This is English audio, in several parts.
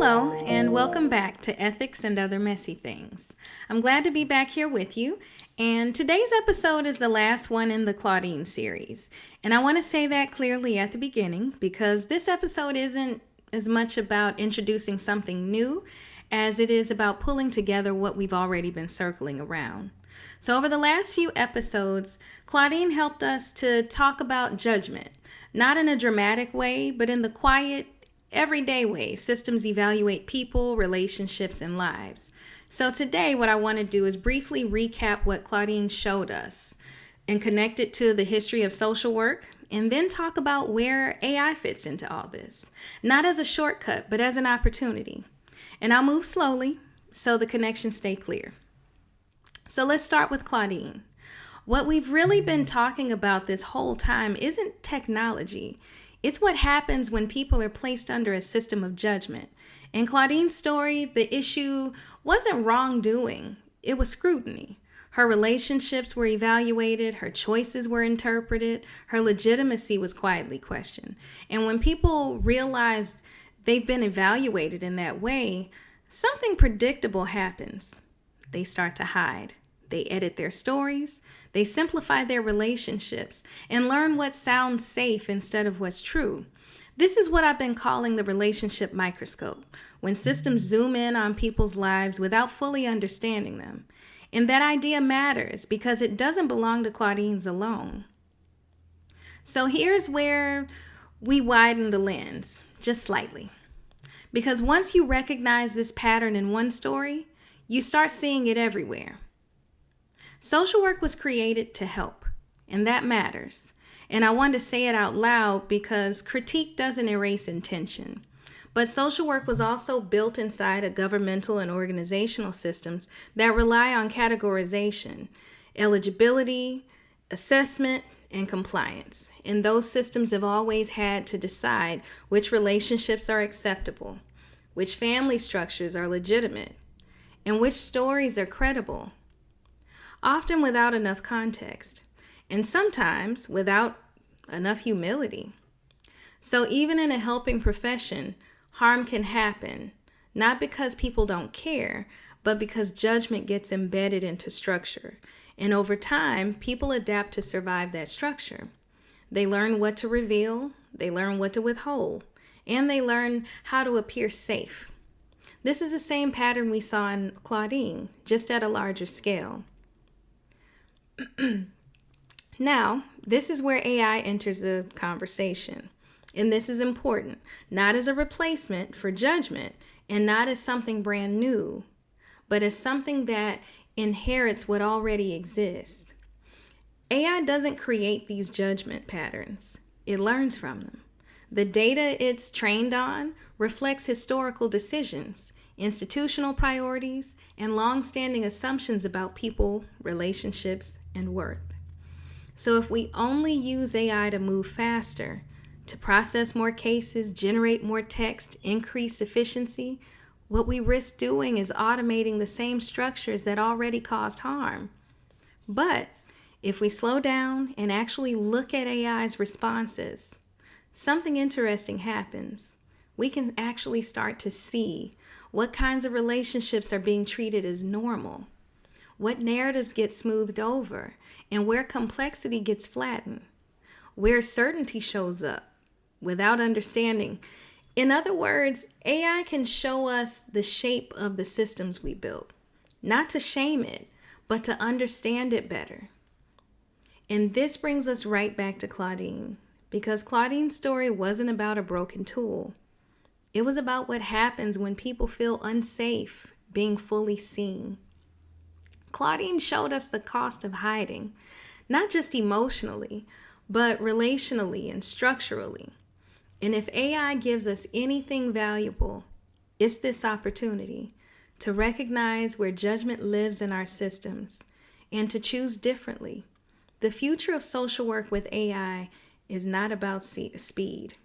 Hello, and welcome back to Ethics and Other Messy Things. I'm glad to be back here with you, and today's episode is the last one in the Claudine series. And I want to say that clearly at the beginning because this episode isn't as much about introducing something new as it is about pulling together what we've already been circling around. So over the last few episodes, Claudine helped us to talk about judgment, not in a dramatic way, but in the quiet, everyday way systems evaluate people, relationships, and lives. So today what I want to do is briefly recap what Claudine showed us and connect it to the history of social work, and then talk about where AI fits into all this, not as a shortcut, but as an opportunity. And I'll move slowly so the connections stay clear. So let's start with Claudine. What we've really been talking about this whole time isn't technology. It's what happens when people are placed under a system of judgment. In Claudine's story, the issue wasn't wrongdoing, it was scrutiny. Her relationships were evaluated, her choices were interpreted, her legitimacy was quietly questioned. And when people realize they've been evaluated in that way, something predictable happens. They start to hide. They edit their stories, they simplify their relationships, and learn what sounds safe instead of what's true. This is what I've been calling the relationship microscope, when systems zoom in on people's lives without fully understanding them. And that idea matters because it doesn't belong to Claudine's alone. So here's where we widen the lens, just slightly. Because once you recognize this pattern in one story, you start seeing it everywhere. Social work was created to help, and that matters. And I want to say it out loud because critique doesn't erase intention. But social work was also built inside of governmental and organizational systems that rely on categorization, eligibility, assessment, and compliance. And those systems have always had to decide which relationships are acceptable, which family structures are legitimate, and which stories are credible. Often without enough context, and sometimes without enough humility. So even in a helping profession, harm can happen, not because people don't care, but because judgment gets embedded into structure. And over time, people adapt to survive that structure. They learn what to reveal, they learn what to withhold, and they learn how to appear safe. This is the same pattern we saw in Claudine, just at a larger scale. Now, this is where AI enters the conversation. And this is important, not as a replacement for judgment and not as something brand new, but as something that inherits what already exists. AI doesn't create these judgment patterns. It learns from them. The data it's trained on reflects historical decisions, institutional priorities, and long-standing assumptions about people, relationships, and worth. So if we only use AI to move faster, to process more cases, generate more text, increase efficiency, what we risk doing is automating the same structures that already caused harm. But if we slow down and actually look at AI's responses, something interesting happens. We can actually start to see what kinds of relationships are being treated as normal, what narratives get smoothed over, and where complexity gets flattened, where certainty shows up without understanding. In other words, AI can show us the shape of the systems we built, not to shame it, but to understand it better. And this brings us right back to Claudine, because Claudine's story wasn't about a broken tool. It was about what happens when people feel unsafe being fully seen. Claudine showed us the cost of hiding, not just emotionally, but relationally and structurally. And if AI gives us anything valuable, it's this opportunity to recognize where judgment lives in our systems and to choose differently. The future of social work with AI is not about speed.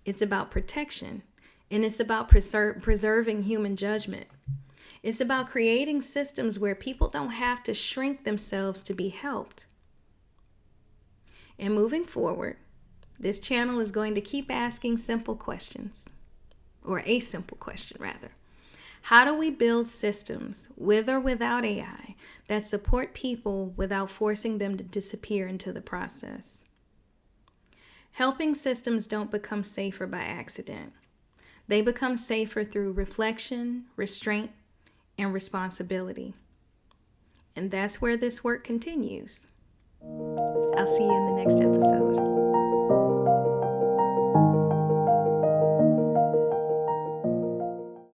It's about protection, and it's about preserving human judgment. It's about creating systems where people don't have to shrink themselves to be helped. And moving forward, this channel is going to keep asking simple questions. or a simple question rather. How do we build systems, with or without AI, that support people without forcing them to disappear into the process? Helping systems don't become safer by accident. They become safer through reflection, restraint, and responsibility. And that's where this work continues. I'll see you in the next episode.